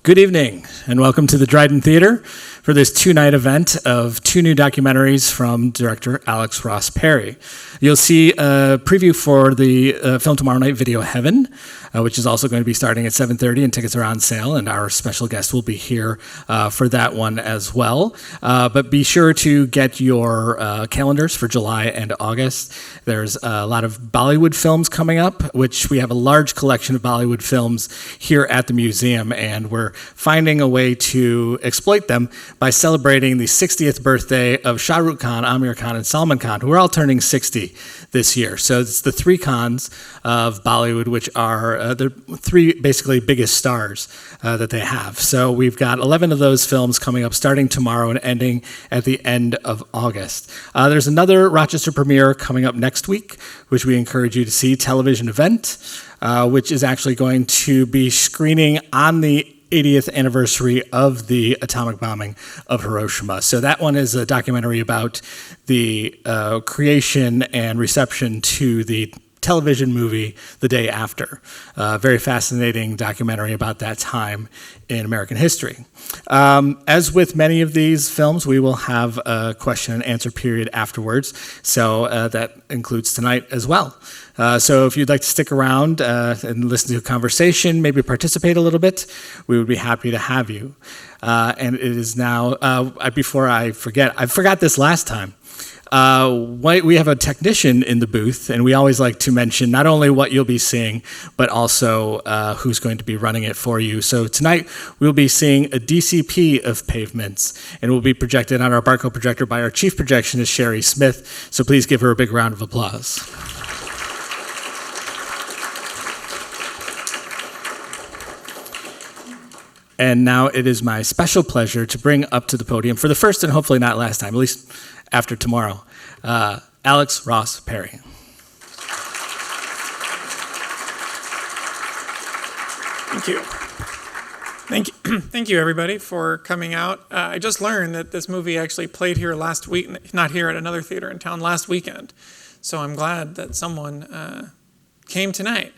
Good evening, and welcome to the Dryden Theater for this two-night event of two new documentaries from director Alex Ross Perry. You'll see a preview for the film tomorrow night, Video Heaven, which is also going to be starting at 7:30, and tickets are on sale, and our special guest will be here for that one as well. But be sure to get your calendars for July and August. There's a lot of Bollywood films coming up, which we have a large collection of Bollywood films here at the museum, and we're finding a way to exploit them by celebrating the 60th birthday of Shah Rukh Khan, Amir Khan, and Salman Khan, who are all turning 60 this year. So it's the three Khans of Bollywood, which are the three basically biggest stars that they have. So we've got 11 of those films coming up starting tomorrow and ending at the end of August. There's another Rochester premiere coming up next week, which we encourage you to see, television event, which is actually going to be screening on the 80th anniversary of the atomic bombing of Hiroshima. So that one is a documentary about the creation and reception to the television movie The Day After. Very fascinating documentary about that time in American history. As with many of these films, we will have a question and answer period afterwards, so that includes tonight as well. So if you'd like to stick around and listen to a conversation, maybe participate a little bit, we would be happy to have you. And it is now, before I forget, I forgot this last time. We have a technician in the booth, and we always like to mention not only what you'll be seeing, but also who's going to be running it for you. So tonight we'll be seeing a DCP of Pavements, and it will be projected on our Barco projector by our chief projectionist, Sherry Smith. So please give her a big round of applause. And now it is my special pleasure to bring up to the podium for the first and hopefully not last time, at least after tomorrow, Alex Ross Perry. Thank you. Thank you, everybody, for coming out. I just learned that this movie actually played here last week, not here, at another theater in town last weekend. So I'm glad that someone came tonight.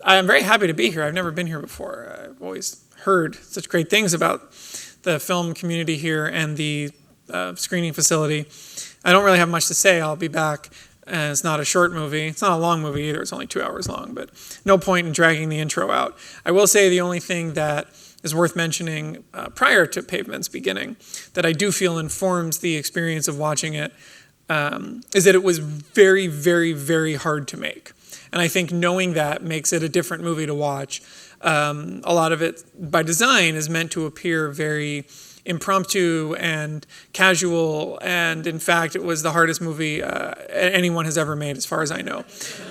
I'm very happy to be here. I've never been here before. I've always heard such great things about the film community here and the screening facility. I don't really have much to say. I'll be back. It's not a short movie. It's not a long movie either. It's only 2 hours long, but no point in dragging the intro out. I will say the only thing that is worth mentioning prior to Pavement's beginning that I do feel informs the experience of watching it is that it was very, very, very hard to make. And I think knowing that makes it a different movie to watch. A lot of it, by design, is meant to appear very impromptu and casual, and in fact, it was the hardest movie anyone has ever made, as far as I know.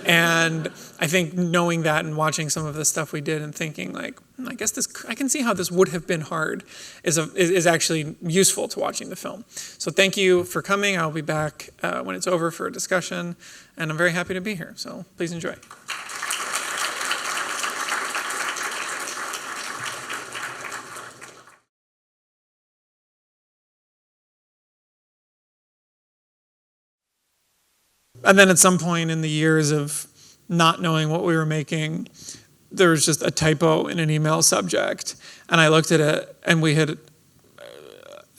And I think knowing that and watching some of the stuff we did and thinking, like, I guess I can see how this would have been hard, is actually useful to watching the film. So thank you for coming. I'll be back when it's over for a discussion, and I'm very happy to be here. So please enjoy. And then at some point in the years of not knowing what we were making, there was just a typo in an email subject. And I looked at it, and we had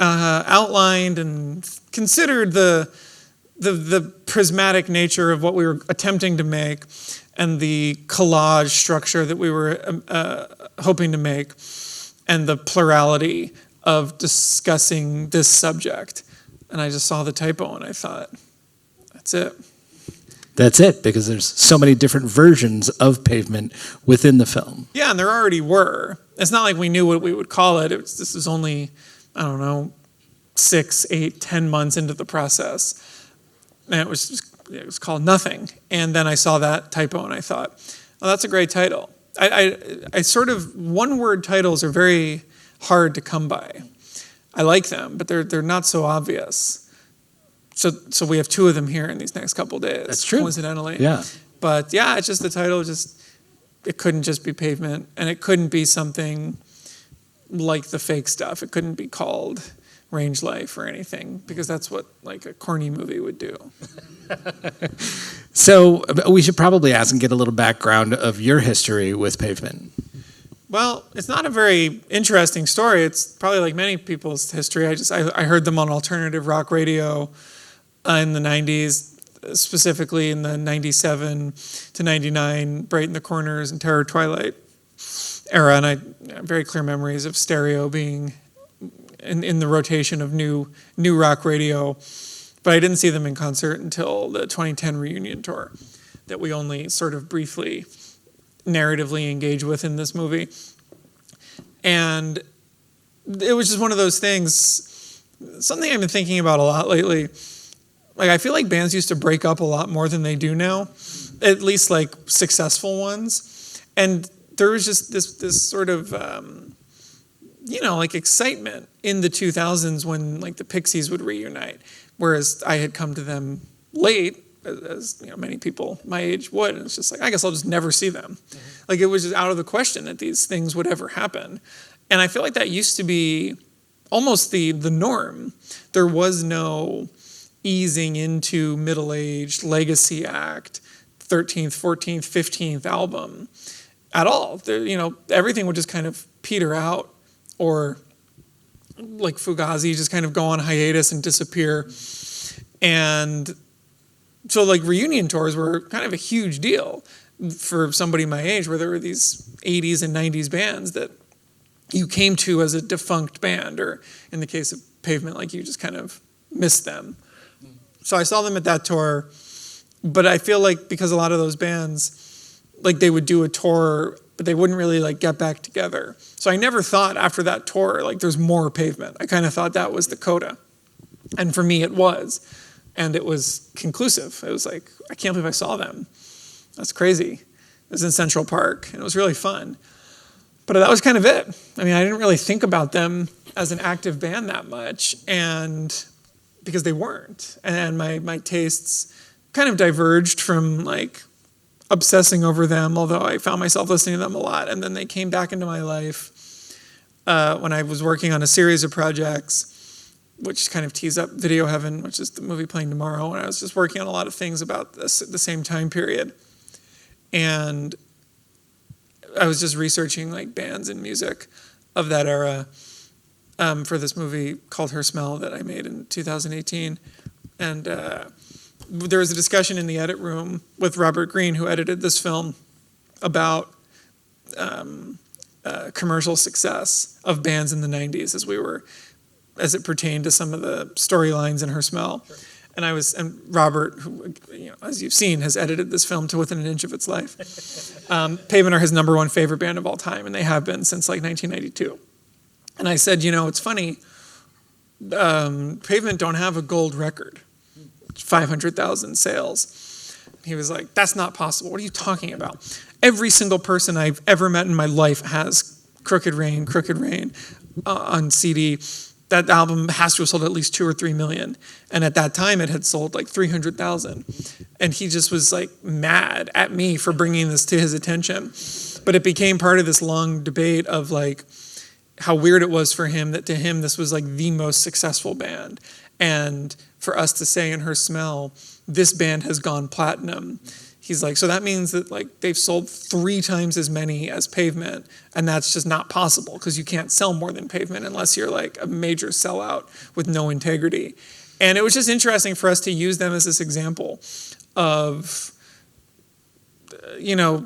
outlined and considered the prismatic nature of what we were attempting to make and the collage structure that we were hoping to make and the plurality of discussing this subject. And I just saw the typo, and I thought, that's it. That's it, because there's so many different versions of Pavement within the film. Yeah, and there already were. It's not like we knew what we would call it. This was only, 6, 8, 10 months into the process. And it was called Nothing. And then I saw that typo, and I thought, oh, that's a great title. I sort of, one-word titles are very hard to come by. I like them, but they're not so obvious. So we have 2 of them here in these next couple days. That's true. Coincidentally. Yeah. But yeah, it's just the title. It couldn't just be Pavement, and it couldn't be something like the fake stuff. It couldn't be called Range Life or anything, because that's what like a corny movie would do. So we should probably ask and get a little background of your history with Pavement. Well, it's not a very interesting story. It's probably like many people's history. I heard them on alternative rock radio in the 90s, specifically in the 97 to 99, Bright in the Corners and Terror Twilight era. And I have very clear memories of stereo being in the rotation of new rock radio. But I didn't see them in concert until the 2010 reunion tour that we only sort of briefly narratively engage with in this movie. And it was just one of those things, something I've been thinking about a lot lately. Like, I feel like bands used to break up a lot more than they do now, at least like successful ones. And there was just this sort of, like excitement in the 2000s when like the Pixies would reunite, whereas I had come to them late, as many people my age would, and it's just like, I guess I'll just never see them. Mm-hmm. Like, it was just out of the question that these things would ever happen. And I feel like that used to be almost the norm. There was no easing into middle-aged legacy act, 13th, 14th, 15th album at all. Everything would just kind of peter out, or like Fugazi, just kind of go on hiatus and disappear. And so like reunion tours were kind of a huge deal for somebody my age, where there were these 80s and 90s bands that you came to as a defunct band, or in the case of Pavement, like you just kind of missed them. So I saw them at that tour, but I feel like because a lot of those bands, like they would do a tour, but they wouldn't really like get back together. So I never thought after that tour, like there's more Pavement. I kind of thought that was the coda. And for me, it was. And it was conclusive. It was like, I can't believe I saw them. That's crazy. It was in Central Park, and it was really fun. But that was kind of it. I mean, I didn't really think about them as an active band that much, and because they weren't. And my tastes kind of diverged from like obsessing over them, although I found myself listening to them a lot. And then they came back into my life when I was working on a series of projects, which kind of tease up Video Heaven, which is the movie playing tomorrow. And I was just working on a lot of things about the same time period. And I was just researching like bands and music of that era for this movie called Her Smell that I made in 2018. And there was a discussion in the edit room with Robert Greene, who edited this film, about commercial success of bands in the 90s as it pertained to some of the storylines in Her Smell. Sure. And Robert, who, as you've seen, has edited this film to within an inch of its life. Pavement are his number one favorite band of all time, and they have been since like 1992. And I said, it's funny, Pavement don't have a gold record, 500,000 sales. He was like, that's not possible. What are you talking about? Every single person I've ever met in my life has Crooked Rain on CD. That album has to have sold at least 2 or 3 million. And at that time, it had sold like 300,000. And he just was like mad at me for bringing this to his attention. But it became part of this long debate of like how weird it was for him that to him, this was like the most successful band. And for us to say in Her Smell, this band has gone platinum. He's like, so that means that like they've sold 3 times as many as Pavement, and that's just not possible because you can't sell more than Pavement unless you're like a major sellout with no integrity. And it was just interesting for us to use them as this example of,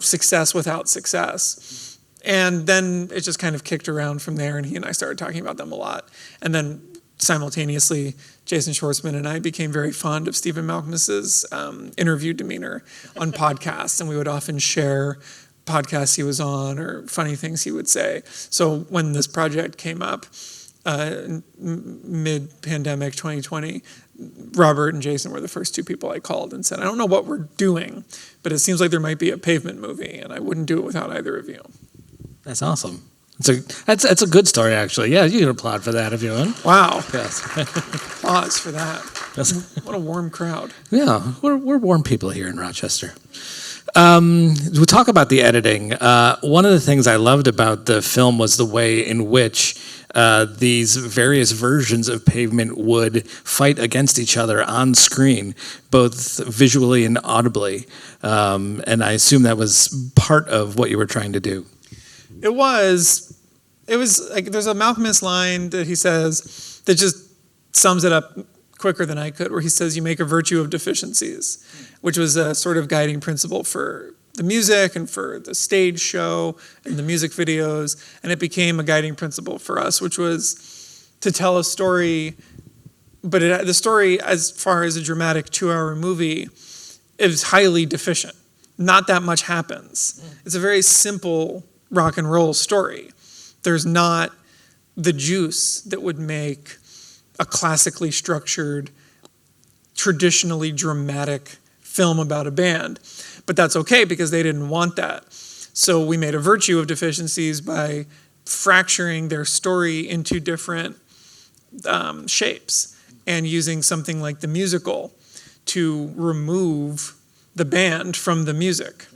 success without success. And then it just kind of kicked around from there, and he and I started talking about them a lot. And then simultaneously, Jason Schwartzman and I became very fond of Stephen Malkmus's interview demeanor on podcasts, and we would often share podcasts he was on or funny things he would say. So when this project came up, mid-pandemic 2020, Robert and Jason were the first 2 people I called and said, I don't know what we're doing, but it seems like there might be a Pavement movie, and I wouldn't do it without either of you. That's awesome. That's a good story, actually. Yeah, you can applaud for that if you want. Wow. Yes. Applause for that. What a warm crowd. Yeah, we're warm people here in Rochester. We talk about the editing. One of the things I loved about the film was the way in which these various versions of Pavement would fight against each other on screen, both visually and audibly. And I assume that was part of what you were trying to do. It was like, there's a Malcolm X line that he says that just sums it up quicker than I could, where he says, you make a virtue of deficiencies, which was a sort of guiding principle for the music and for the stage show and the music videos. And it became a guiding principle for us, which was to tell a story, but the story, as far as a dramatic 2-hour movie, is highly deficient. Not that much happens. It's a very simple rock and roll story. There's not the juice that would make a classically structured, traditionally dramatic film about a band. But that's okay, because they didn't want that. So we made a virtue of deficiencies by fracturing their story into different shapes and using something like the musical to remove the band from the music,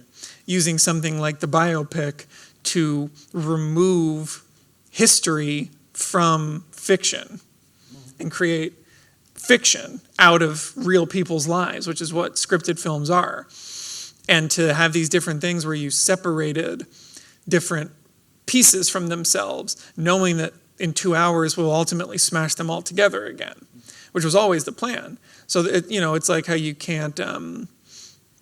using something like the biopic to remove history from fiction and create fiction out of real people's lives, which is what scripted films are. And to have these different things where you separated different pieces from themselves, knowing that in 2 hours we'll ultimately smash them all together again, which was always the plan. So it's like how you can't,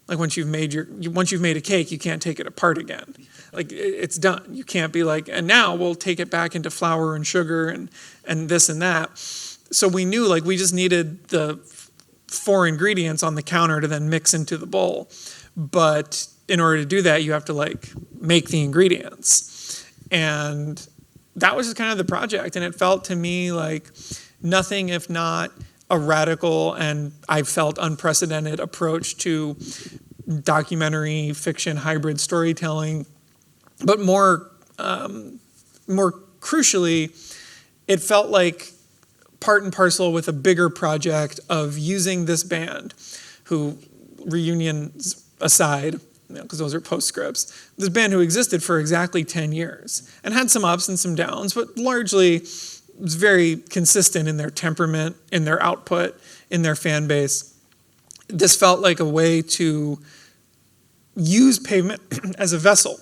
like once you've made a cake, you can't take it apart again. Like it's done. You can't be like, and now we'll take it back into flour and sugar and this and that. So we knew, like, we just needed the 4 ingredients on the counter to then mix into the bowl. But in order to do that, you have to like make the ingredients. And that was just kind of the project. And it felt to me like nothing if not a radical and I felt unprecedented approach to documentary fiction hybrid storytelling. But more crucially, it felt like part and parcel with a bigger project of using this band, who, reunions aside, because those are postscripts, this band who existed for exactly 10 years and had some ups and some downs, but largely was very consistent in their temperament, in their output, in their fan base. This felt like a way to use Pavement as a vessel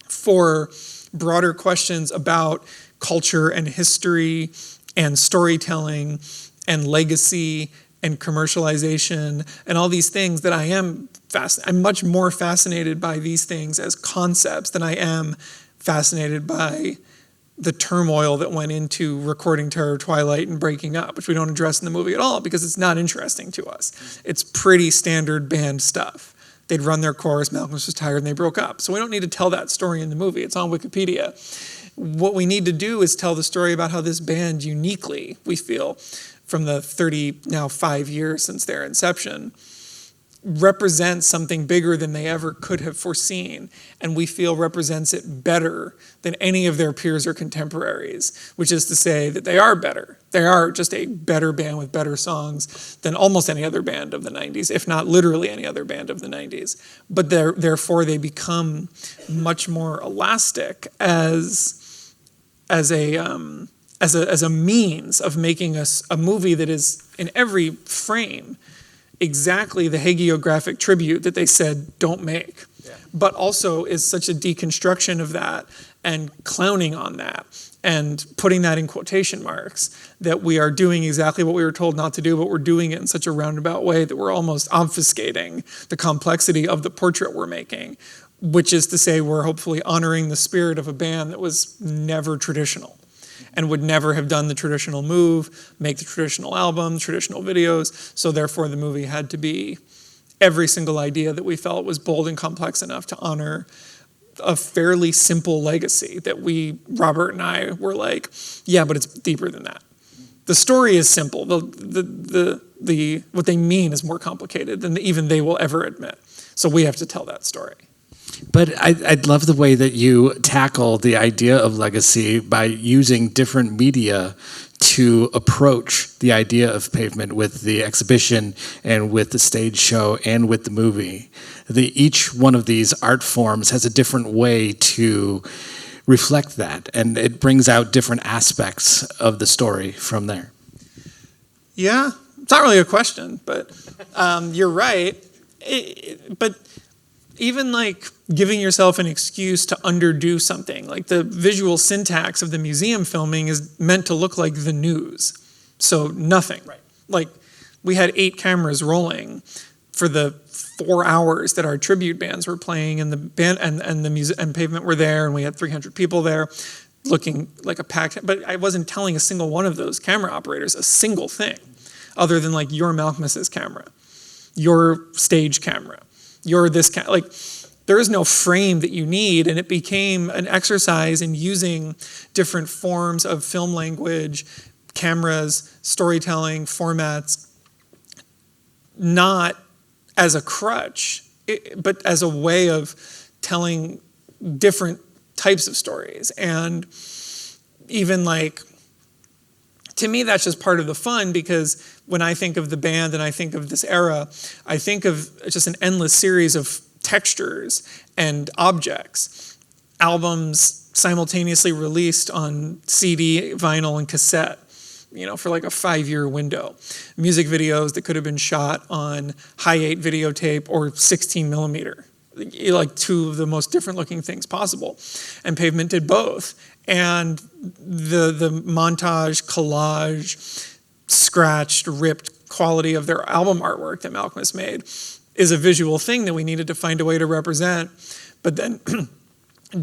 for broader questions about culture and history and storytelling and legacy and commercialization and all these things that I'm much more fascinated by these things as concepts than I am fascinated by the turmoil that went into recording Terror Twilight and breaking up, which we don't address in the movie at all because it's not interesting to us. It's pretty standard band stuff. They'd run their chorus, Malcolm was tired, and they broke up. So we don't need to tell that story in the movie. It's on Wikipedia. What we need to do is tell the story about how this band uniquely, we feel, from the 5 years since their inception, represents something bigger than they ever could have foreseen, and we feel represents it better than any of their peers or contemporaries, which is to say that they are better. They are just a better band with better songs than almost any other band of the 90s, if not literally any other band of the 90s. But therefore they become much more elastic as a means of making us a movie that is in every frame exactly the hagiographic tribute that they said don't make, but also is such a deconstruction of that and clowning on that and putting that in quotation marks that we are doing exactly what we were told not to do, but we're doing it in such a roundabout way that we're almost obfuscating the complexity of the portrait we're making, which is to say we're hopefully honoring the spirit of a band that was never traditional and would never have done the traditional move, make the traditional album, traditional videos. So therefore the movie had to be every single idea that we felt was bold and complex enough to honor a fairly simple legacy that Robert and I were like, yeah, but it's deeper than that. The story is simple. The what they mean is more complicated than even they will ever admit. So we have to tell that story. But I'd love the way that you tackle the idea of legacy by using different media to approach the idea of Pavement with the exhibition and with the stage show and with the movie. Each one of these art forms has a different way to reflect that, and it brings out different aspects of the story from there. Yeah, it's not really a question, but you're right. But even like giving yourself an excuse to underdo something. Like the visual syntax of the museum filming is meant to look like the news. So nothing. Right. Like we had 8 cameras rolling for the 4 hours that our tribute bands were playing, and the band and the music and Pavement were there, and we had 300 people there looking like a packed, but I wasn't telling a single one of those camera operators a single thing other than like your Malcolmus's camera, your stage camera, your this like there is no frame that you need. And it became an exercise in using different forms of film language, cameras, storytelling, formats, not as a crutch, but as a way of telling different types of stories. And even like, to me, that's just part of the fun, because when I think of the band and I think of this era, I think of just an endless series of textures and objects, albums simultaneously released on CD, vinyl, and cassette, for like a 5-year window. Music videos that could have been shot on high-8 videotape or 16 millimeter, like 2 of the most different looking things possible. And Pavement did both. And the montage, collage, scratched, ripped quality of their album artwork that Malcolmus made is a visual thing that we needed to find a way to represent. But then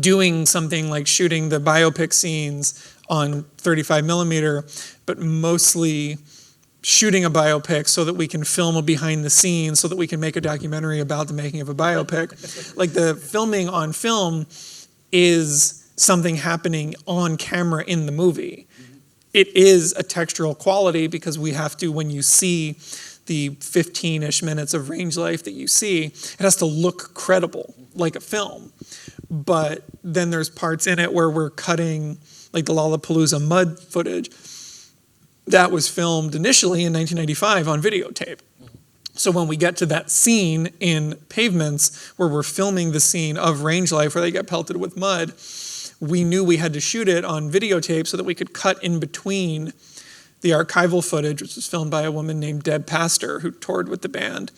doing something like shooting the biopic scenes on 35 millimeter, but mostly shooting a biopic so that we can film a behind the scenes, so that we can make a documentary about the making of a biopic. Like the filming on film is something happening on camera in the movie. It is a textural quality, because we have to, when you see the 15-ish minutes of range life that you see, it has to look credible, like a film. But then there's parts in it where we're cutting, like the Lollapalooza mud footage, that was filmed initially in 1995 on videotape. So when we get to that scene in Pavements where we're filming the scene of Range Life where they get pelted with mud, we knew we had to shoot it on videotape so that we could cut in between the archival footage, which was filmed by a woman named Deb Pastor, who toured with the band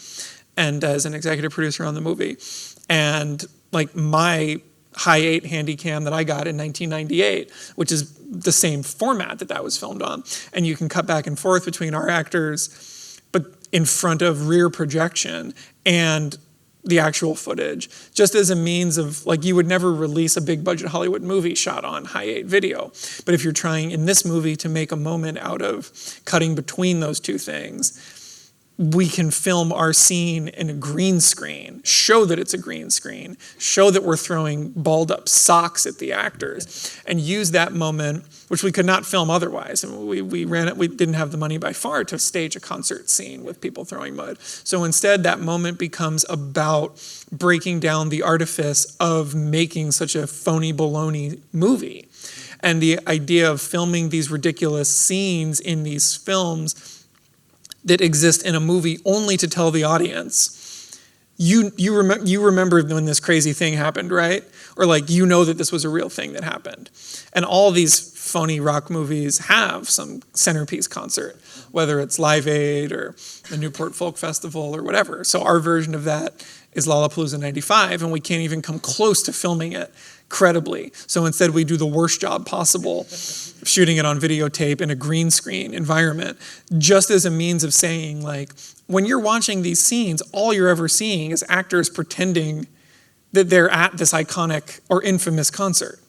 and as an executive producer on the movie. And like my high-8 Handycam that I got in 1998, which is the same format that was filmed on. And you can cut back and forth between our actors, but in front of rear projection and the actual footage, just as a means of, like, you would never release a big budget Hollywood movie shot on high-8 video. But if you're trying in this movie to make a moment out of cutting between those two things, we can film our scene in a green screen, show that it's a green screen, show that we're throwing balled up socks at the actors, and use that moment, which we could not film otherwise. And we didn't have the money by far to stage a concert scene with people throwing mud. So instead, that moment becomes about breaking down the artifice of making such a phony baloney movie. And the idea of filming these ridiculous scenes in these films that exist in a movie only to tell the audience, you remember when this crazy thing happened, right? Or like, that this was a real thing that happened. And all these phony rock movies have some centerpiece concert, whether it's Live Aid or the Newport Folk Festival or whatever. So our version of that is Lollapalooza 95, and we can't even come close to filming it credibly. So instead we do the worst job possible, shooting it on videotape in a green screen environment, just as a means of saying, like, when you're watching these scenes, all you're ever seeing is actors pretending that they're at this iconic or infamous concert.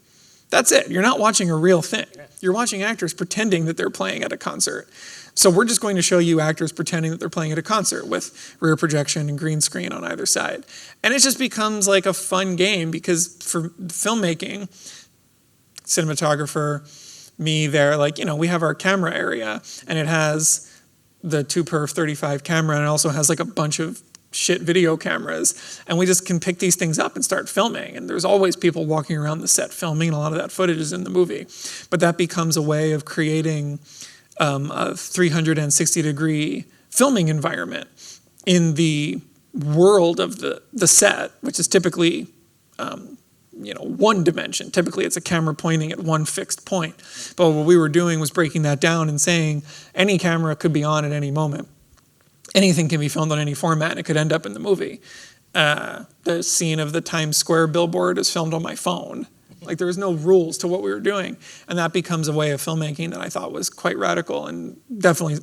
That's it. You're not watching a real thing. You're watching actors pretending that they're playing at a concert. So we're just going to show you actors pretending that they're playing at a concert with rear projection and green screen on either side. And it just becomes like a fun game, because for filmmaking, cinematographer, me there, like, we have our camera area, and it has the 2x 35 camera, and it also has like a bunch of shit video cameras, and we just can pick these things up and start filming. And there's always people walking around the set filming, and a lot of that footage is in the movie. But that becomes a way of creating a 360-degree filming environment in the world of the set, which is typically one dimension. Typically it's a camera pointing at one fixed point. But what we were doing was breaking that down and saying any camera could be on at any moment. Anything can be filmed on any format, and it could end up in the movie. the scene of the Times Square billboard is filmed on my phone. Like there was no rules to what we were doing, and that becomes a way of filmmaking that I thought was quite radical and definitely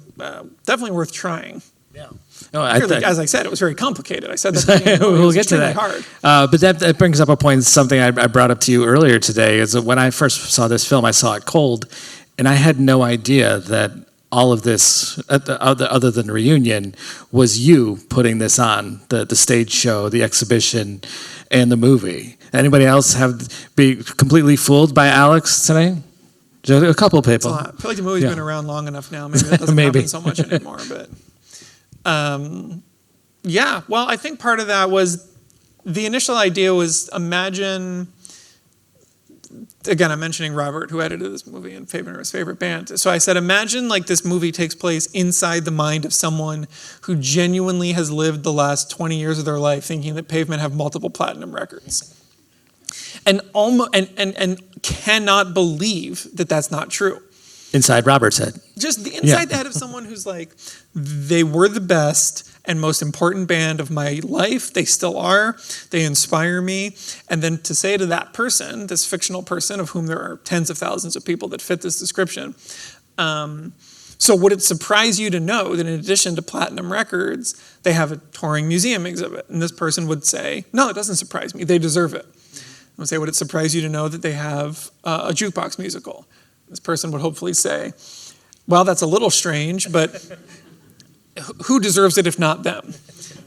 worth trying. Yeah. No, as I said, it was very complicated. I said that we'll get to that. Hard. But that brings up a point. Something I brought up to you earlier today is that when I first saw this film, I saw it cold, and I had no idea that all of this, other than Reunion, was you putting this on the stage show, the exhibition, and the movie. Anybody else be completely fooled by Alex today? A couple people. I feel like the movie's been around long enough now. Maybe that doesn't happen so much anymore. But yeah, well, I think part of that was the initial idea was imagine. Again, I'm mentioning Robert, who edited this movie and Pavement was his favorite band. So I said, imagine like this movie takes place inside the mind of someone who genuinely has lived the last 20 years of their life thinking that Pavement have multiple platinum records. And cannot believe that that's not true. Inside Robert's head. Just the inside the head of someone who's like, they were the best and most important band of my life. They still are. They inspire me. And then to say to that person, this fictional person of whom there are tens of thousands of people that fit this description, so would it surprise you to know that in addition to platinum records, they have a touring museum exhibit? And this person would say, no, it doesn't surprise me. They deserve it. I would say, would it surprise you to know that they have a jukebox musical? This person would hopefully say, well, that's a little strange, but who deserves it if not them?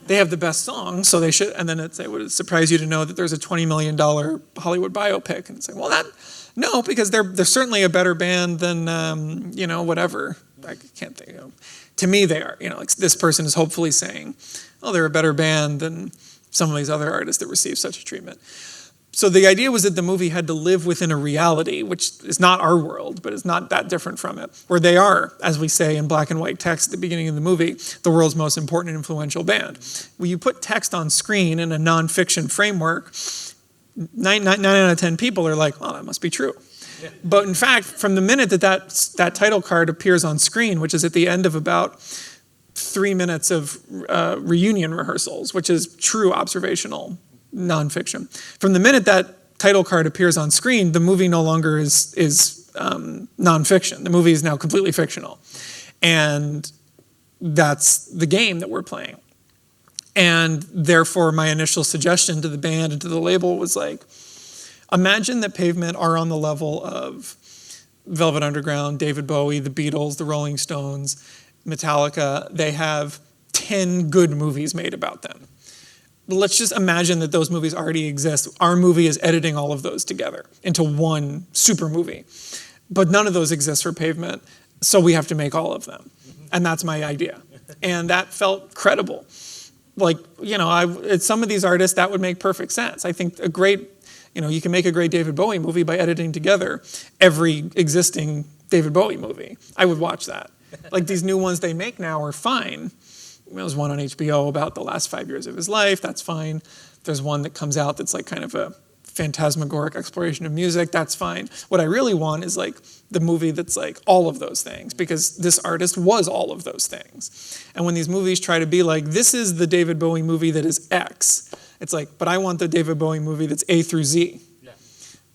They have the best songs, so they should. And then it'd say, would it surprise you to know that there's a $20 million Hollywood biopic? And say, well, no, because they're certainly a better band than, whatever. I can't think. To me, they are. Like this person is hopefully saying, oh, they're a better band than some of these other artists that receive such a treatment. So the idea was that the movie had to live within a reality, which is not our world, but is not that different from it, where they are, as we say in black and white text at the beginning of the movie, the world's most important and influential band. When you put text on screen in a nonfiction framework, 9 out of 10 people are like, well, that must be true. Yeah. But in fact, from the minute that title card appears on screen, which is at the end of about 3 minutes of reunion rehearsals, which is true observational nonfiction. From the minute that title card appears on screen, the movie no longer is nonfiction. The movie is now completely fictional. And that's the game that we're playing. And therefore, my initial suggestion to the band and to the label was like, imagine that Pavement are on the level of Velvet Underground, David Bowie, the Beatles, the Rolling Stones, Metallica. They have 10 good movies made about them. Let's just imagine that those movies already exist. Our movie is editing all of those together into one super movie. But none of those exist for Pavement, so we have to make all of them. And that's my idea. And that felt credible. Like, some of these artists, that would make perfect sense. I think you can make a great David Bowie movie by editing together every existing David Bowie movie. I would watch that. Like these new ones they make now are fine. There's one on HBO about the last 5 years of his life. That's fine. There's one that comes out that's like kind of a phantasmagoric exploration of music. That's fine. What I really want is like the movie that's like all of those things, because this artist was all of those things. And when these movies try to be like, this is the David Bowie movie that is X, it's like, but I want the David Bowie movie that's A through Z. Yeah.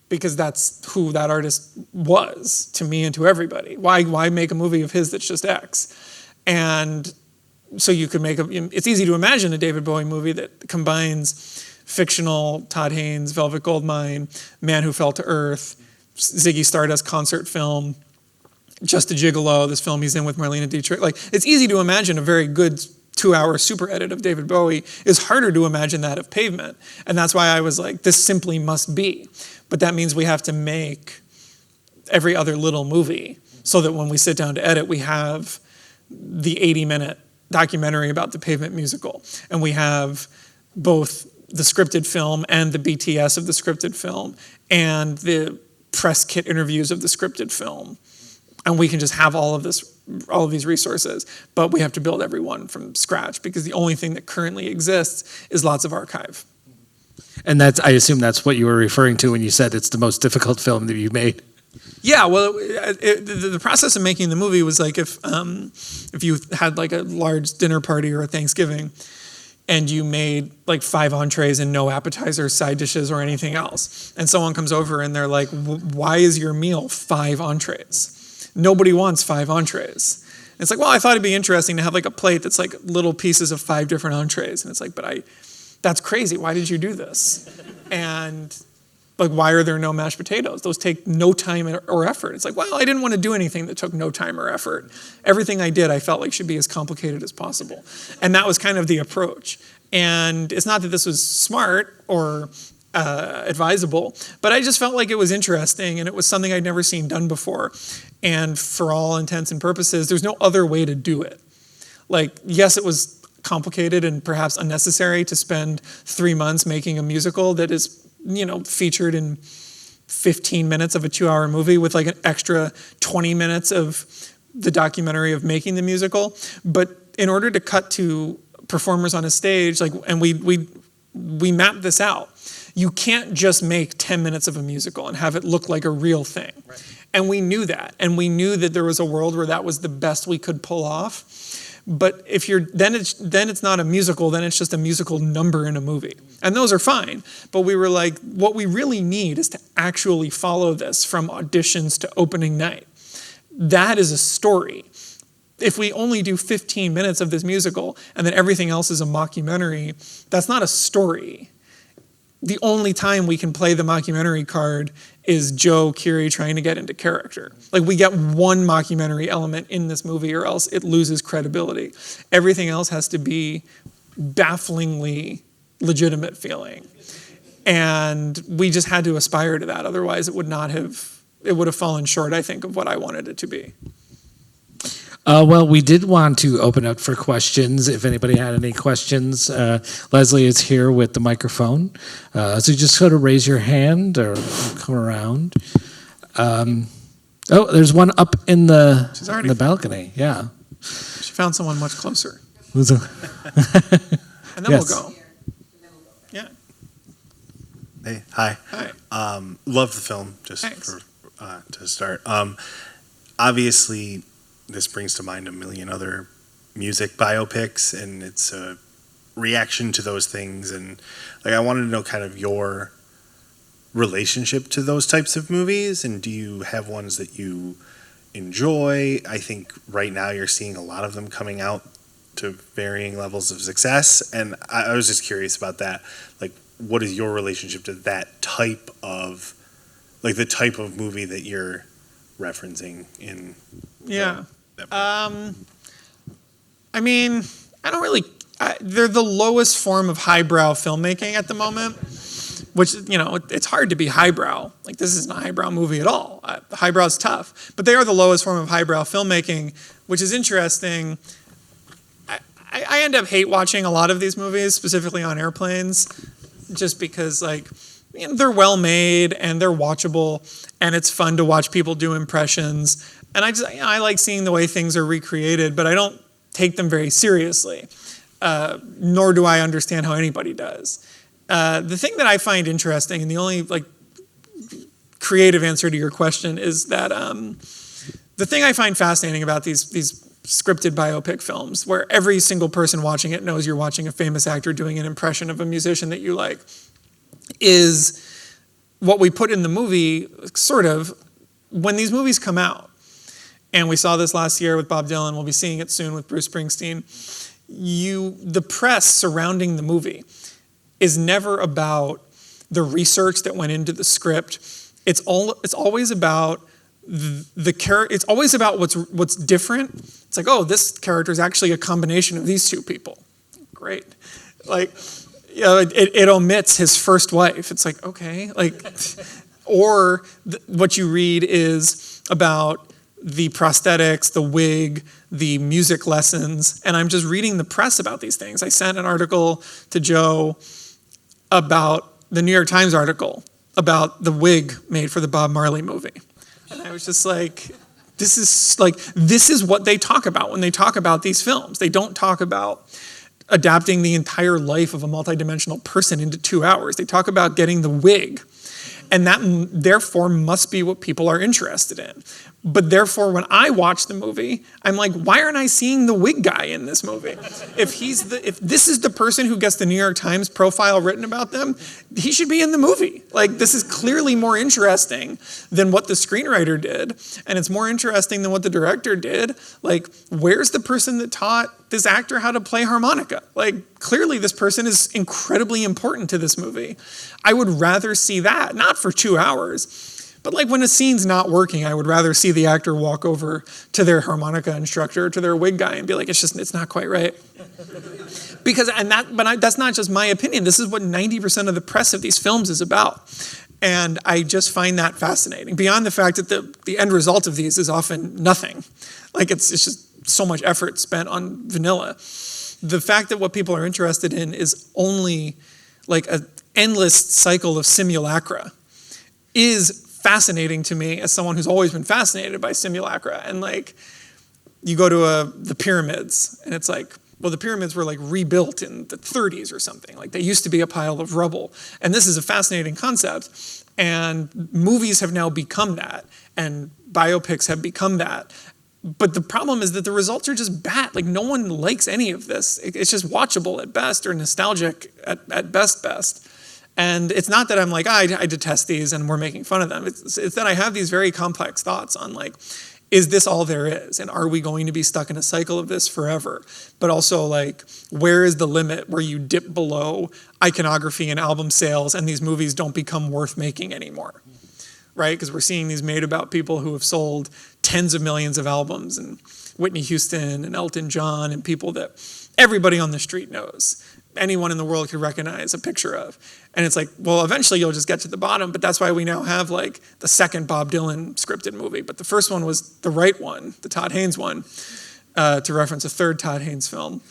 Because that's who that artist was to me and to everybody. Why make a movie of his that's just X? And so you could it's easy to imagine a David Bowie movie that combines fictional Todd Haynes, Velvet Goldmine, Man Who Fell to Earth, Ziggy Stardust concert film, Just a Gigolo, this film he's in with Marlene Dietrich. Like, it's easy to imagine a very good 2-hour super edit of David Bowie. It's harder to imagine that of Pavement. And that's why I was like, this simply must be. But that means we have to make every other little movie so that when we sit down to edit, we have the 80-minute documentary about the Pavement musical. And we have both the scripted film and the BTS of the scripted film and the press kit interviews of the scripted film. And we can just have all of these resources, but we have to build every one from scratch because the only thing that currently exists is lots of archive. And I assume that's what you were referring to when you said it's the most difficult film that you made. Yeah, well, the process of making the movie was like if you had like a large dinner party or a Thanksgiving, and you made like 5 entrees and no appetizers, side dishes, or anything else. And someone comes over and they're like, why is your meal 5 entrees? Nobody wants 5 entrees. And it's like, well, I thought it'd be interesting to have like a plate that's like little pieces of 5 different entrees. And it's like, that's crazy. Why did you do this? And like, why are there no mashed potatoes? Those take no time or effort. It's like, well, I didn't want to do anything that took no time or effort. Everything I did, I felt like should be as complicated as possible. And that was kind of the approach. And it's not that this was smart or advisable, but I just felt like it was interesting and it was something I'd never seen done before. And for all intents and purposes, there's no other way to do it. Like, yes, it was complicated and perhaps unnecessary to spend 3 months making a musical that is, featured in 15 minutes of a 2-hour movie with like an extra 20 minutes of the documentary of making the musical. But in order to cut to performers on a stage, and we mapped this out. You can't just make 10 minutes of a musical and have it look like a real thing. Right. And we knew that. And we knew that there was a world where that was the best we could pull off. But if then it's not a musical, then it's just a musical number in a movie. And those are fine. But we were like, what we really need is to actually follow this from auditions to opening night. That is a story. If we only do 15 minutes of this musical and then everything else is a mockumentary, that's not a story. The only time we can play the mockumentary card is Joe Keery trying to get into character. Like, we get one mockumentary element in this movie or else it loses credibility. Everything else has to be bafflingly legitimate feeling. And we just had to aspire to that. Otherwise, it would have fallen short, I think, of what I wanted it to be. Well, we did want to open up for questions. If anybody had any questions, Leslie is here with the microphone. So just sort of raise your hand or come around. There's one up in the balcony. Yeah. She found someone much closer. And then we'll go. Yeah. Hey, hi. Hi. Love the film, just to start. Obviously, this brings to mind a million other music biopics, and it's a reaction to those things. And like, I wanted to know kind of your relationship to those types of movies, and do you have ones that you enjoy? I think right now you're seeing a lot of them coming out to varying levels of success, and I was just curious about that. Like, what is your relationship to that type of, like, the type of movie that you're referencing in? Yeah. I mean, I don't really. They're the lowest form of highbrow filmmaking at the moment, which, it's hard to be highbrow. Like, this isn't a highbrow movie at all. Highbrow's tough, but they are the lowest form of highbrow filmmaking, which is interesting. I end up hate watching a lot of these movies, specifically on airplanes, just because, like, they're well made and they're watchable, and it's fun to watch people do impressions. And I like seeing the way things are recreated, but I don't take them very seriously, nor do I understand how anybody does. The thing that I find interesting, and the only creative answer to your question, is that the thing I find fascinating about these scripted biopic films, where every single person watching it knows you're watching a famous actor doing an impression of a musician that you like, is what we put in the movie, sort of, when these movies come out. And we saw this last year with Bob Dylan. We'll be seeing it soon with Bruce Springsteen. The press surrounding the movie is never about the research that went into the script. It's always about it's always about what's different. It's like, oh, this character is actually a combination of these two people. Great. Like, it omits his first wife. It's like, okay, like, or what you read is about the prosthetics, the wig, the music lessons, and I'm just reading the press about these things. I sent an article to Joe about the New York Times article about the wig made for the Bob Marley movie. And I was just like, this is what they talk about when they talk about these films. They don't talk about adapting the entire life of a multidimensional person into 2 hours. They talk about getting the wig. And that, therefore, must be what people are interested in. But therefore, when I watch the movie, I'm like, why aren't I seeing the wig guy in this movie? If this is the person who gets the New York Times profile written about them, he should be in the movie. Like, this is clearly more interesting than what the screenwriter did, and it's more interesting than what the director did. Like, where's the person that taught this actor how to play harmonica? Like, clearly this person is incredibly important to this movie. I would rather see that, not for 2 hours, but like when a scene's not working, I would rather see the actor walk over to their harmonica instructor, to their wig guy, and be like, it's not quite right. That's not just my opinion. This is what 90% of the press of these films is about. And I just find that fascinating. Beyond the fact that the end result of these is often nothing. Like it's just so much effort spent on vanilla. The fact that what people are interested in is only like an endless cycle of simulacra is fascinating to me as someone who's always been fascinated by simulacra. And like, you go to the pyramids, and it's like, well, the pyramids were like rebuilt in the 30s or something. Like they used to be a pile of rubble. And this is a fascinating concept. And movies have now become that. And biopics have become that. But the problem is that the results are just bad. Like no one likes any of this. It's just watchable at best, or nostalgic at best. And it's not that I'm like, I detest these and we're making fun of them. It's that I have these very complex thoughts on like, is this all there is? And are we going to be stuck in a cycle of this forever? But also like, where is the limit where you dip below iconography and album sales and these movies don't become worth making anymore? Right? Because we're seeing these made about people who have sold tens of millions of albums, and Whitney Houston and Elton John and people that everybody on the street knows. Anyone in the world could recognize a picture of. And it's like, well, eventually you'll just get to the bottom, but that's why we now have like the second Bob Dylan scripted movie. But the first one was the right one, the Todd Haynes one, to reference a third Todd Haynes film.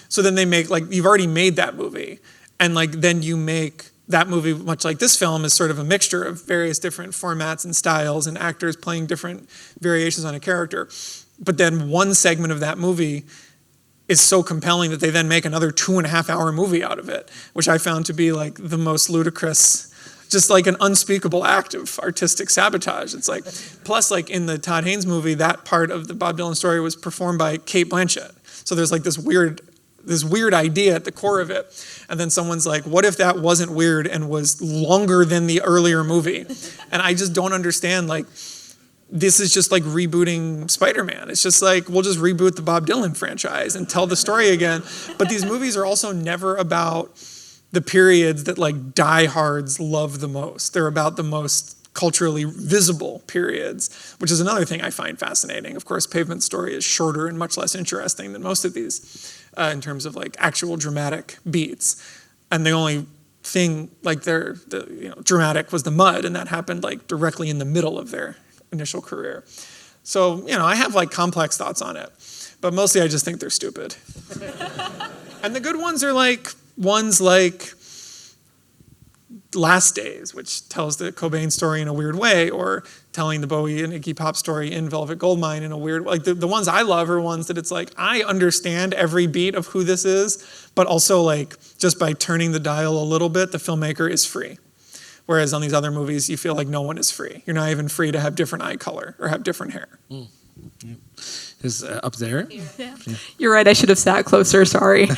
So then they make, like, you've already made that movie. And like, then you make that movie, much like this film, is sort of a mixture of various different formats and styles and actors playing different variations on a character. But then one segment of that movie is so compelling that they then make another 2.5-hour movie out of it, which I found to be like the most ludicrous, just like an unspeakable act of artistic sabotage. It's like, plus like in the Todd Haynes movie, that part of the Bob Dylan story was performed by Cate Blanchett. So there's like this weird idea at the core of it. And then someone's like, what if that wasn't weird and was longer than the earlier movie? And I just don't understand, like, this is just like rebooting Spider-Man. It's just like, we'll just reboot the Bob Dylan franchise and tell the story again. But these movies are also never about the periods that like diehards love the most. They're about the most culturally visible periods, which is another thing I find fascinating. Of course, Pavement's story is shorter and much less interesting than most of these in terms of like actual dramatic beats. And the only thing like dramatic was the mud, and that happened like directly in the middle of their initial career. So, I have like complex thoughts on it, but mostly I just think they're stupid. And the good ones are like ones like Last Days, which tells the Cobain story in a weird way, or telling the Bowie and Iggy Pop story in Velvet Goldmine in a weird way. Like the ones I love are ones that it's like, I understand every beat of who this is, but also like just by turning the dial a little bit, the filmmaker is free. Whereas on these other movies, you feel like no one is free. You're not even free to have different eye color or have different hair. Mm. Yeah. Is up there? Yeah. You're right. I should have sat closer. Sorry. 2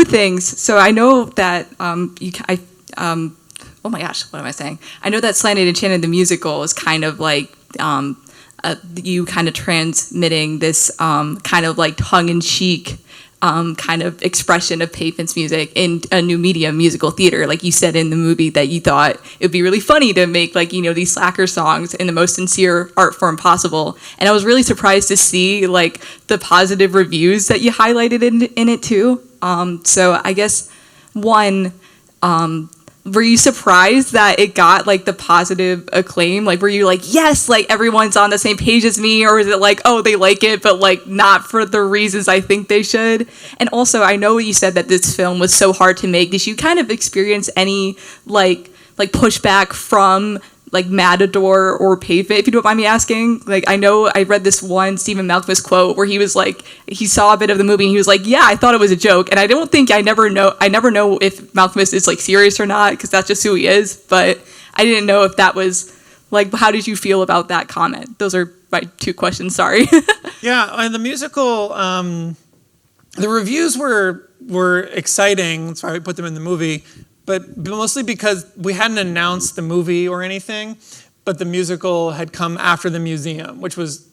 things. So I know that oh my gosh, what am I saying? I know that Slanted Enchanted the musical is kind of like you kind of transmitting this kind of like tongue-in-cheek kind of expression of Pavement's music in a new medium, musical theater. Like you said in the movie that you thought it would be really funny to make like, these slacker songs in the most sincere art form possible. And I was really surprised to see like the positive reviews that you highlighted in it too. So I guess one, were you surprised that it got like the positive acclaim? Like, were you like, yes, like everyone's on the same page as me? Or is it like, oh, they like it, but like not for the reasons I think they should? And also, I know you said that this film was so hard to make. Did you kind of experience any like pushback from like Matador or Pavement, if you don't mind me asking? Like, I know I read this one Stephen Malkmus quote where he was like, he saw a bit of the movie and he was like, yeah, I thought it was a joke. And I never know if Malkmus is like serious or not, because that's just who he is. But I didn't know if that was Like, how did you feel about that comment? Those are my 2 questions, sorry. Yeah, and the musical, the reviews were exciting. That's why we put them in the movie, but mostly because we hadn't announced the movie or anything, but the musical had come after the museum, which was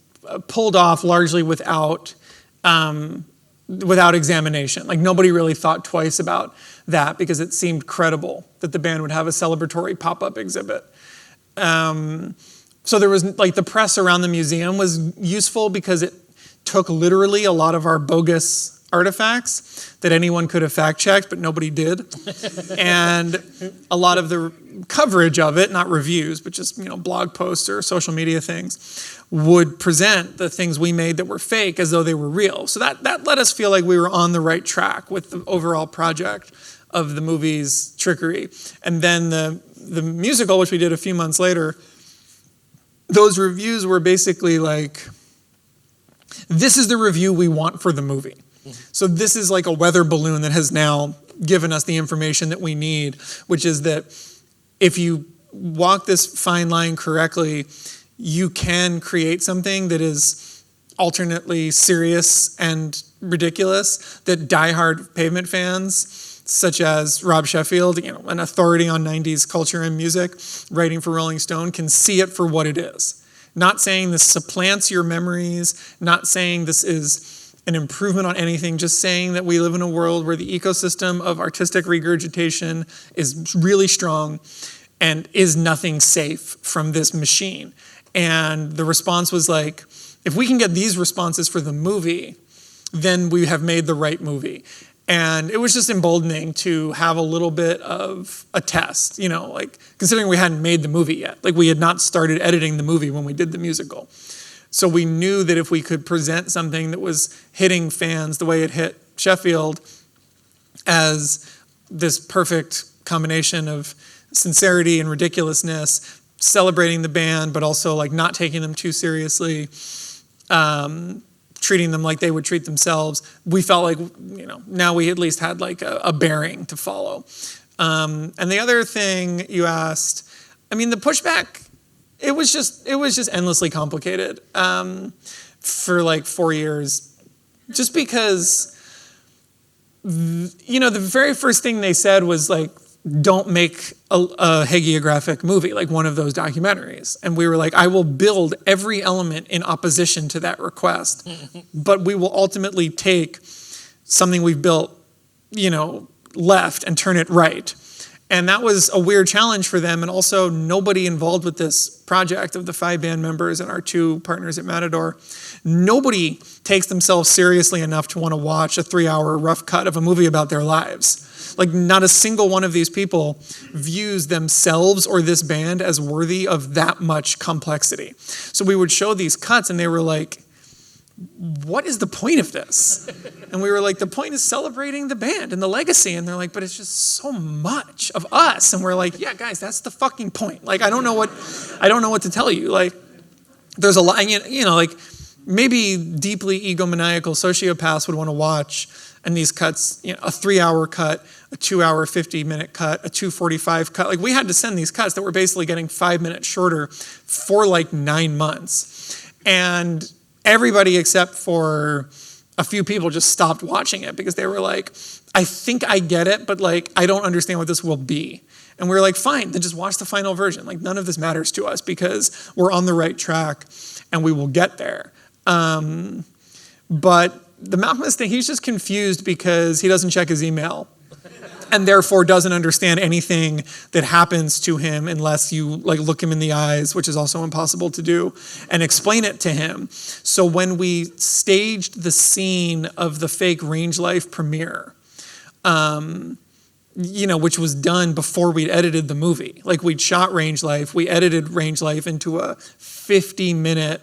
pulled off largely without examination. Like, nobody really thought twice about that because it seemed credible that the band would have a celebratory pop-up exhibit. So there was, like, the press around the museum was useful because it took literally a lot of our bogus artifacts that anyone could have fact-checked, but nobody did. And a lot of the coverage of it, not reviews, but just, blog posts or social media things, would present the things we made that were fake as though they were real. So that let us feel like we were on the right track with the overall project of the movie's trickery. And then the musical, which we did a few months later, those reviews were basically like, this is the review we want for the movie. So this is like a weather balloon that has now given us the information that we need, which is that if you walk this fine line correctly, you can create something that is alternately serious and ridiculous that diehard Pavement fans, such as Rob Sheffield, an authority on 90s culture and music, writing for Rolling Stone, can see it for what it is. Not saying this supplants your memories, not saying this is an improvement on anything, just saying that we live in a world where the ecosystem of artistic regurgitation is really strong and is nothing safe from this machine. And the response was like, if we can get these responses for the movie, then we have made the right movie. And it was just emboldening to have a little bit of a test, like considering we hadn't made the movie yet. Like, we had not started editing the movie when we did the musical. So we knew that if we could present something that was hitting fans the way it hit Sheffield, as this perfect combination of sincerity and ridiculousness, celebrating the band, but also like not taking them too seriously, treating them like they would treat themselves, we felt like, now we at least had like a bearing to follow. And the other thing you asked, the pushback, it was just endlessly complicated for like 4 years, just because, the very first thing they said was like, don't make a hagiographic movie, like one of those documentaries. And we were like, I will build every element in opposition to that request, but we will ultimately take something we've built, left and turn it right. And that was a weird challenge for them. And also, nobody involved with this project of the 5 band members and our 2 partners at Matador, nobody takes themselves seriously enough to want to watch a 3-hour rough cut of a movie about their lives. Like, not a single one of these people views themselves or this band as worthy of that much complexity. So we would show these cuts and they were like, what is the point of this? And we were like, the point is celebrating the band and the legacy. And they're like, but it's just so much of us. And we're like, yeah, guys, that's the fucking point. Like, I don't know what to tell you. Like, there's a lot, like maybe deeply egomaniacal sociopaths would want to watch. And these cuts, a 3-hour cut, a 2-hour, 50-minute cut, a 2:45 cut. Like, we had to send these cuts that were basically getting 5 minutes shorter for like 9 months. And everybody except for a few people just stopped watching it because they were like, I think I get it, but like, I don't understand what this will be. And we were like, fine, then just watch the final version. Like, none of this matters to us because we're on the right track and we will get there. But the Malcolmist thing, he's just confused because he doesn't check his email and therefore doesn't understand anything that happens to him unless you like look him in the eyes, which is also impossible to do, and explain it to him. So when we staged the scene of the fake Range Life premiere, which was done before we'd edited the movie. Like, we'd shot Range Life, we edited Range Life into a 50-minute,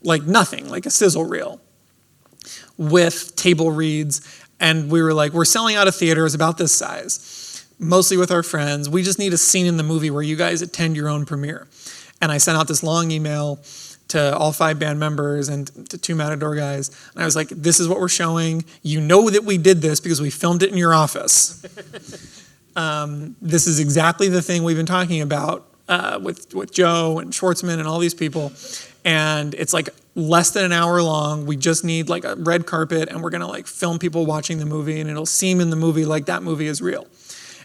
like nothing, like a sizzle reel with table reads. And we were like, we're selling out of theaters about this size, mostly with our friends. We just need a scene in the movie where you guys attend your own premiere. And I sent out this long email to all 5 band members and to 2 Matador guys. And I was like, this is what we're showing. You know that we did this because we filmed it in your office. This is exactly the thing we've been talking about. with Joe and Schwartzman and all these people. And it's like less than an hour long. We just need like a red carpet, and we're gonna like film people watching the movie, and it'll seem in the movie like that movie is real.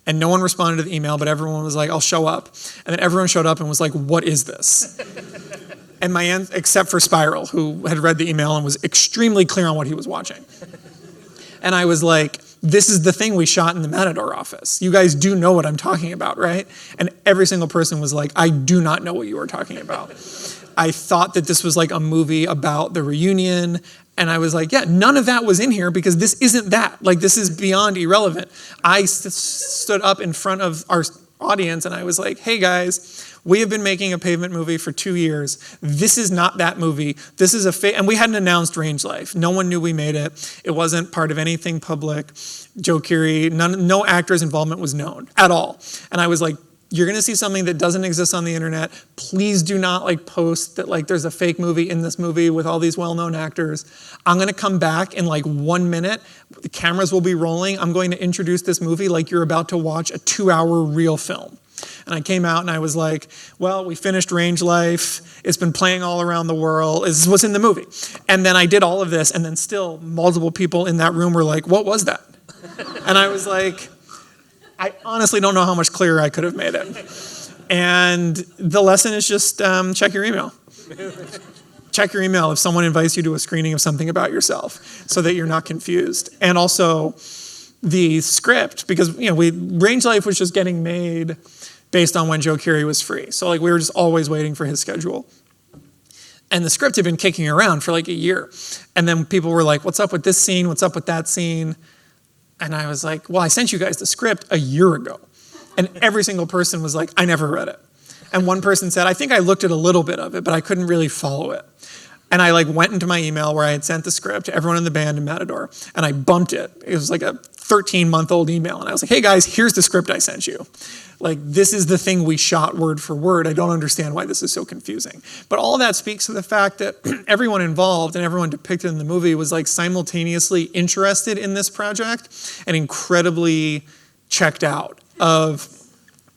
And no one responded to the email, but everyone was like, I'll show up. And then everyone showed up and was like, what is this? And except for Spiral, who had read the email and was extremely clear on what he was watching. And I was like, this is the thing we shot in the Matador office. You guys do know what I'm talking about, right? And every single person was like, I do not know what you are talking about. I thought that this was like a movie about the reunion. And I was like, yeah, none of that was in here because this isn't that. Like, this is beyond irrelevant. I stood up in front of our audience and I was like, hey guys, we have been making a Pavement movie for 2 years. This is not that movie. This is and we hadn't announced Range Life. No one knew we made it. It wasn't part of anything public. Joe Keery, no actor's involvement was known at all. And I was like, you're gonna see something that doesn't exist on the internet. Please do not like post that like there's a fake movie in this movie with all these well-known actors. I'm gonna come back in like 1 minute. The cameras will be rolling. I'm going to introduce this movie like you're about to watch a 2-hour real film. And I came out and I was like, well, we finished Range Life. It's been playing all around the world. This is what's in the movie. And then I did all of this, and then still multiple people in that room were like, what was that? And I was like, I honestly don't know how much clearer I could have made it. And the lesson is just check your email. Check your email if someone invites you to a screening of something about yourself so that you're not confused. And also the script, because Range Life was just getting made based on when Joe Keery was free. So like we were just always waiting for his schedule. And the script had been kicking around for like a year. And then people were like, what's up with this scene? What's up with that scene? And I was like, well, I sent you guys the script a year ago. And every single person was like, I never read it. And one person said, I think I looked at a little bit of it, but I couldn't really follow it. And I like went into my email where I had sent the script to everyone in the band in Matador, and I bumped it. It was like a 13-month-old email. And I was like, hey guys, here's the script I sent you. Like, this is the thing we shot word for word. I don't understand why this is so confusing. But all that speaks to the fact that everyone involved and everyone depicted in the movie was like simultaneously interested in this project and incredibly checked out of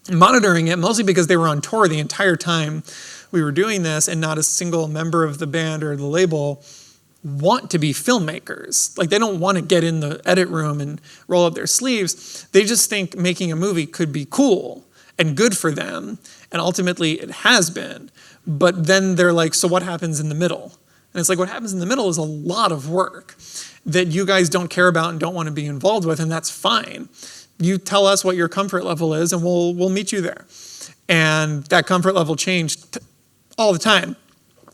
monitoring it, mostly because they were on tour the entire time we were doing this, and not a single member of the band or the label want to be filmmakers. Like, they don't want to get in the edit room and roll up their sleeves. They just think making a movie could be cool and good for them, and ultimately it has been. But then they're like, so what happens in the middle? And it's like, what happens in the middle is a lot of work that you guys don't care about and don't want to be involved with, and that's fine. You tell us what your comfort level is, and we'll meet you there. And that comfort level changed all the time.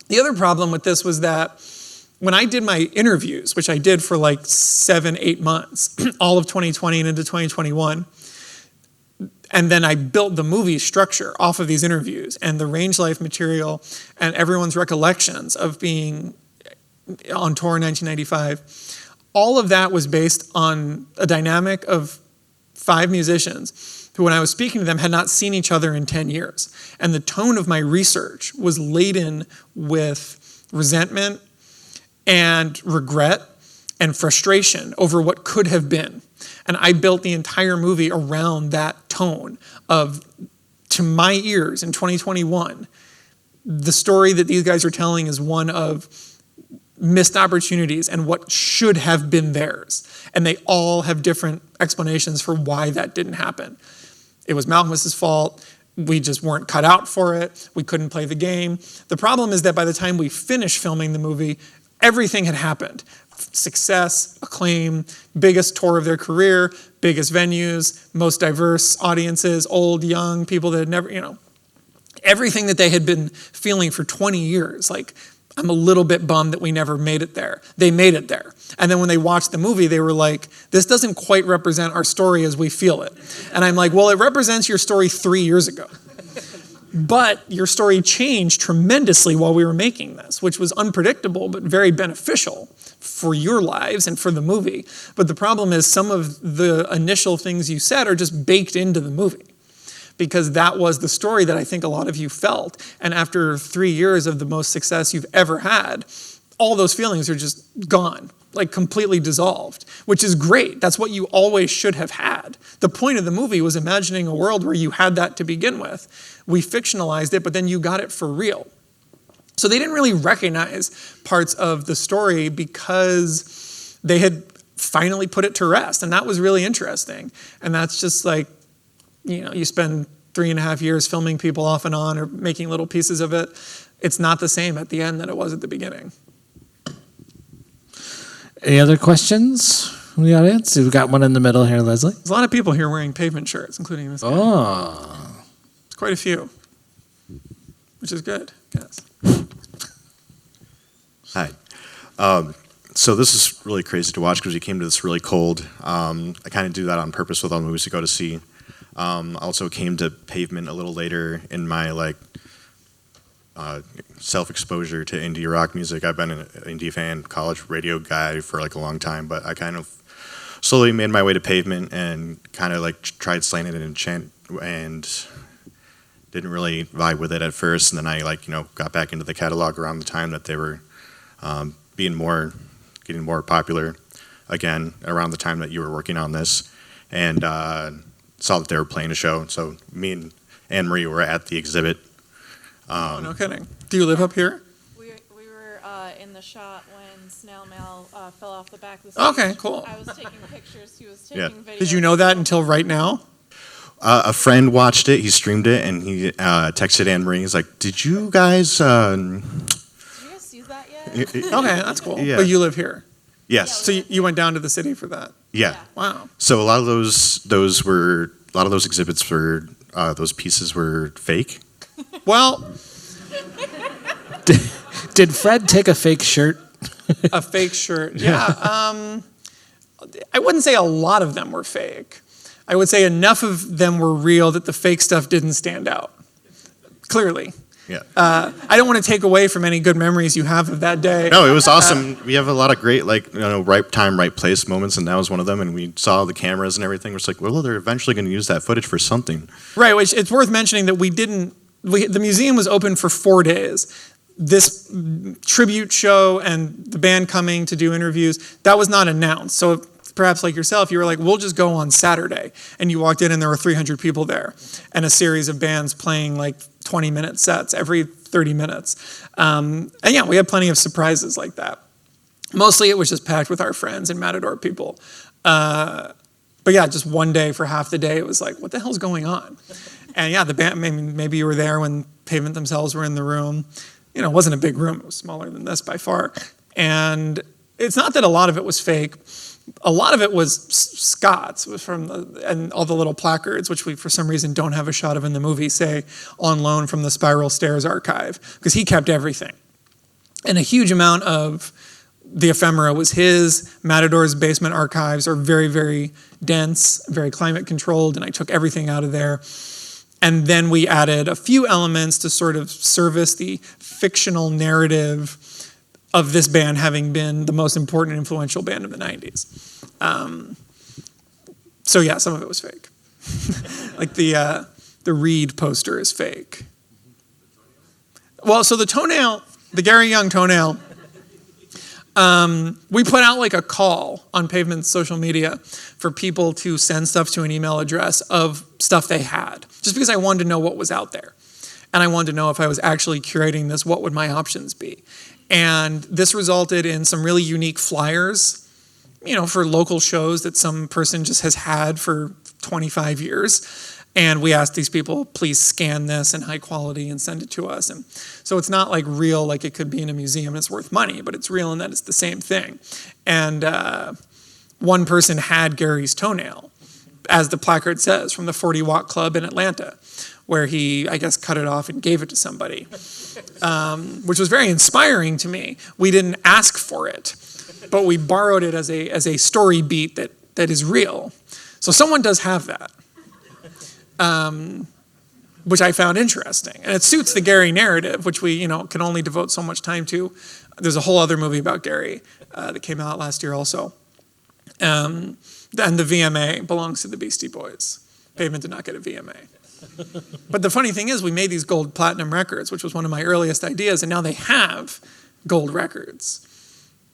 The other problem with this was that when I did my interviews, which I did for like 7-8 months, all of 2020 and into 2021, and then I built the movie structure off of these interviews and the Range Life material and everyone's recollections of being on tour in 1995, all of that was based on a dynamic of 5 musicians who, when I was speaking to them, had not seen each other in 10 years. And the tone of my research was laden with resentment and regret and frustration over what could have been. And I built the entire movie around that tone of, to my ears in 2021, the story that these guys are telling is one of missed opportunities and what should have been theirs. And they all have different explanations for why that didn't happen. It was Malcolm's fault. We just weren't cut out for it. We couldn't play the game. The problem is that by the time we finished filming the movie, everything had happened. Success, acclaim, biggest tour of their career, biggest venues, most diverse audiences, old, young, people that had never, everything that they had been feeling for 20 years. Like, I'm a little bit bummed that we never made it there. They made it there. And then when they watched the movie, they were like, this doesn't quite represent our story as we feel it. And I'm like, well, it represents your story 3 years ago. But your story changed tremendously while we were making this, which was unpredictable but very beneficial for your lives and for the movie. But the problem is some of the initial things you said are just baked into the movie, because that was the story that I think a lot of you felt. And after 3 years of the most success you've ever had, all those feelings are just gone, like completely dissolved, which is great. That's what you always should have had. The point of the movie was imagining a world where you had that to begin with. We fictionalized it, but then you got it for real. So they didn't really recognize parts of the story because they had finally put it to rest, and that was really interesting. And that's just like, you spend 3.5 years filming people off and on or making little pieces of it. It's not the same at the end that it was at the beginning. Any other questions from the audience? We've got one in the middle here, Leslie. There's a lot of people here wearing Pavement shirts, including this guy. Oh. It's quite a few, which is good, I guess. Hi. So this is really crazy to watch because we came to this really cold. I kind of do that on purpose with all the movies to go to see. Also came to Pavement a little later in my self-exposure to indie rock music. I've been an indie fan, college radio guy for a long time, but I kind of slowly made my way to Pavement and kind of tried slaying it in Enchant and didn't really vibe with it at first. And then I got back into the catalog around the time that they were getting more popular again around the time that you were working on this, and saw that they were playing a show. So me and Anne-Marie were at the exhibit. Oh, no kidding. Do you live up here? We were in the shot when Snail Mail fell off the back of the stage. Okay, cool. I was taking pictures. He was taking videos. Did you know that until right now? A friend watched it. He streamed it, and he texted Anne-Marie. He's like, "Did you guys?" Did you guys see that yet? Okay, that's cool. Yeah. But you live here. Yes. So you went down to the city for that? Yeah. Wow. So a lot of those exhibits were those pieces were fake. Well, Did Fred take a fake shirt? a fake shirt. Yeah. I wouldn't say a lot of them were fake. I would say enough of them were real that the fake stuff didn't stand out. Clearly. Yeah. I don't want to take away from any good memories you have of that day. No, it was awesome. We have a lot of great, right time, right place moments, and that was one of them. And we saw the cameras and everything. We're just like, well, they're eventually going to use that footage for something. Right, which it's worth mentioning that the museum was open for 4 days. This tribute show and the band coming to do interviews, that was not announced. So perhaps like yourself, you were like, we'll just go on Saturday. And you walked in and there were 300 people there and a series of bands playing 20-minute sets every 30 minutes. And yeah, we had plenty of surprises like that. Mostly it was just packed with our friends and Matador people. But yeah, just one day for half the day, it was like, what the hell's going on? And yeah, the band, maybe you were there when Pavement themselves were in the room. It wasn't a big room. It was smaller than this by far. And it's not that a lot of it was fake. A lot of it was Scott's, was and all the little placards, which we for some reason don't have a shot of in the movie, say on loan from the Spiral Stairs archive, because he kept everything. And a huge amount of the ephemera was his. Matador's basement archives are very, very dense, very climate controlled, and I took everything out of there. And then we added a few elements to sort of service the fictional narrative of this band having been the most important influential band of the 90s. So yeah, some of it was fake. Like the Reed poster is fake. Well, so the toenail, the Gary Young toenail, we put out a call on Pavement's social media for people to send stuff to an email address of stuff they had, just because I wanted to know what was out there. And I wanted to know if I was actually curating this, what would my options be? And this resulted in some really unique flyers, for local shows that some person just has had for 25 years. And we asked these people, please scan this in high quality and send it to us. And so it's not real, like it could be in a museum and it's worth money, but it's real in that it's the same thing. And one person had Gary's toenail, as the placard says, from the 40 Watt Club in Atlanta, where he, I guess, cut it off and gave it to somebody, which was very inspiring to me. We didn't ask for it, but we borrowed it as a story beat that is real. So someone does have that. Which I found interesting. And it suits the Gary narrative, which we, can only devote so much time to. There's a whole other movie about Gary that came out last year also. And the VMA belongs to the Beastie Boys. Pavement did not get a VMA. But the funny thing is, we made these gold platinum records, which was one of my earliest ideas, and now they have gold records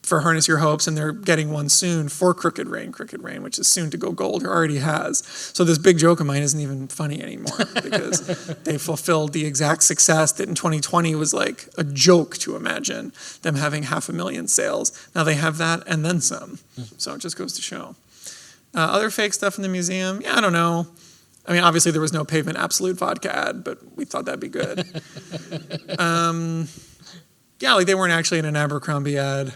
for Harness Your Hopes, and they're getting one soon for Crooked Rain, which is soon to go gold, or already has. So this big joke of mine isn't even funny anymore because they fulfilled the exact success that in 2020 was like a joke to imagine them having 500,000 sales. Now they have that and then some. So it just goes to show. Other fake stuff in the museum? Yeah, I don't know. I mean, obviously there was no Pavement Absolute vodka ad, but we thought that'd be good. Yeah, like they weren't actually in an Abercrombie ad.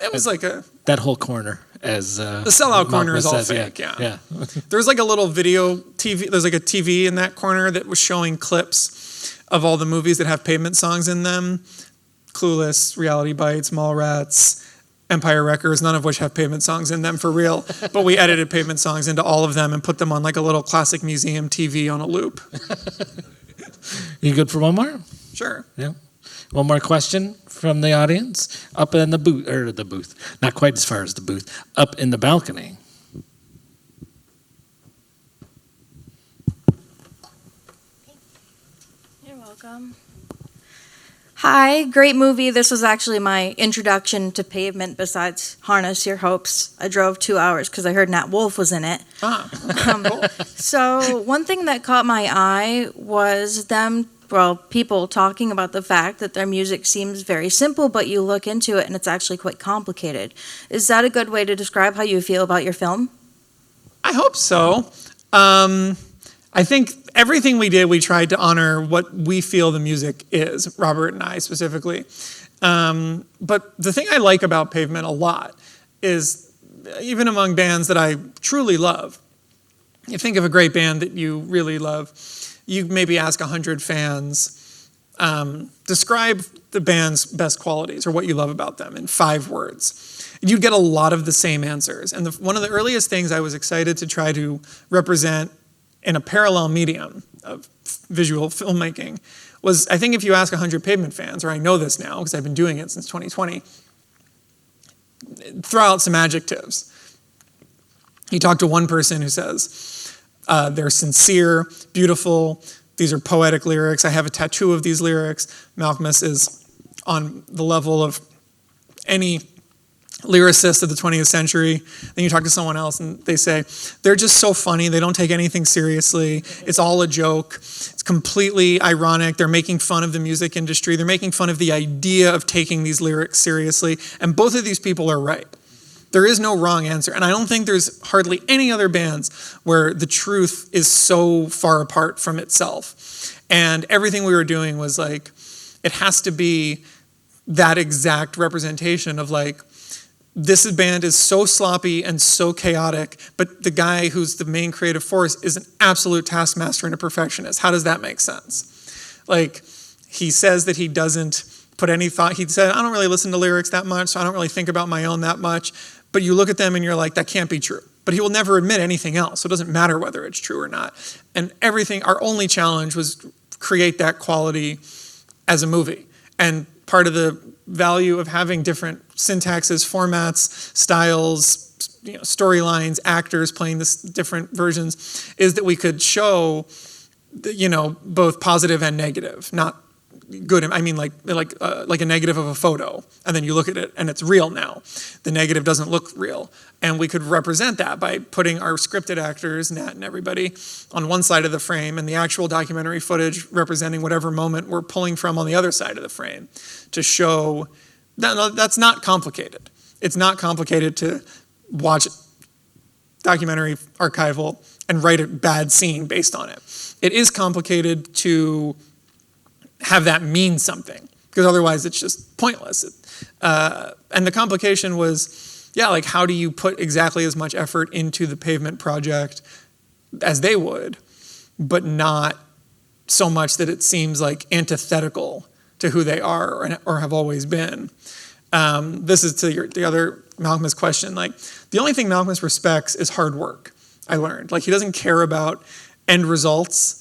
It was like that whole corner, as the sellout corner is all says, fake. Yeah. There's like a little video TV. There's like a TV in that corner that was showing clips of all the movies that have Pavement songs in them. Clueless, Reality Bites, Mallrats, Empire Records, none of which have Pavement songs in them for real. But we edited Pavement songs into all of them and put them on like a little classic museum TV on a loop. You good for one more? Sure. Yeah. One more question from the audience. Up in the booth, not quite as far as the booth, up in the balcony. You're welcome. Hi, great movie. This was actually my introduction to Pavement besides Harness Your Hopes. I drove 2 hours because I heard Nat Wolff was in it. So one thing that caught my eye was people talking about the fact that their music seems very simple, but you look into it and it's actually quite complicated. Is that a good way to describe how you feel about your film? I hope so. I think everything we did, we tried to honor what we feel the music is, Robert and I specifically. But the thing I like about Pavement a lot is, even among bands that I truly love, you think of a great band that you really love, you maybe ask 100 fans, describe the band's best qualities or what you love about them in 5 words. You'd get a lot of the same answers. And one of the earliest things I was excited to try to represent in a parallel medium of visual filmmaking was, I think if you ask 100 Pavement fans, or I know this now because I've been doing it since 2020, throw out some adjectives. You talk to one person who says, they're sincere, beautiful, these are poetic lyrics, I have a tattoo of these lyrics. Malcolmus is on the level of any lyricist of the 20th century. Then you talk to someone else and they say, they're just so funny, they don't take anything seriously, it's all a joke, it's completely ironic, they're making fun of the music industry, they're making fun of the idea of taking these lyrics seriously, and both of these people are right. There is no wrong answer, and I don't think there's hardly any other bands where the truth is so far apart from itself. And everything we were doing was like, it has to be that exact representation of like, this band is so sloppy and so chaotic, but the guy who's the main creative force is an absolute taskmaster and a perfectionist. How does that make sense? Like, he says that he doesn't put any thought. He said, I don't really listen to lyrics that much, so I don't really think about my own that much. But you look at them and you're like, that can't be true. But he will never admit anything else, so it doesn't matter whether it's true or not. And everything, our only challenge was create that quality as a movie. And part of the value of having different syntaxes, formats, styles, storylines, actors playing this different versions, is that we could show, both positive and negative, not good. I mean, like a negative of a photo, and then you look at it and it's real now. The negative doesn't look real, and we could represent that by putting our scripted actors, Nat and everybody, on one side of the frame, and the actual documentary footage representing whatever moment we're pulling from on the other side of the frame, to show that that's not complicated. It's not complicated to watch documentary archival and write a bad scene based on it. It is complicated to have that mean something, because otherwise it's just pointless. And the complication was, like, how do you put exactly as much effort into the Pavement project as they would, but not so much that it seems like antithetical to who they are or have always been. This is to the other Malcolmus question. Like, the only thing Malcolmus respects is hard work, I learned. Like, he doesn't care about end results.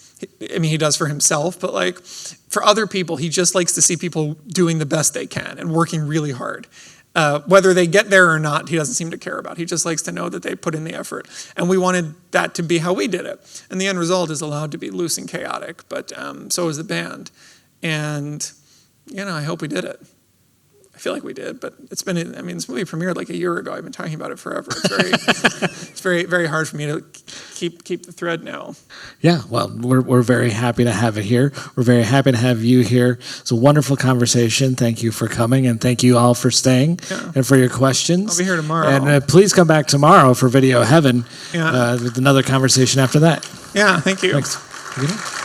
I mean, he does for himself, but like for other people, he just likes to see people doing the best they can and working really hard. Whether they get there or not, he doesn't seem to care about. He just likes to know that they put in the effort. And we wanted that to be how we did it. And the end result is allowed to be loose and chaotic, but so is the band. And, I hope we did it. feel like we did, but it's been, I mean, this movie premiered like a year ago. I've been talking about it forever. It's very, very hard for me to keep the thread now. Yeah, well, we're very happy to have it here. We're very happy to have you here. It's a wonderful conversation. Thank you for coming, and thank you all for staying and for your questions. I'll be here tomorrow. And please come back tomorrow for Video Heaven Yeah. with another conversation after that. Yeah, thank you. Thanks.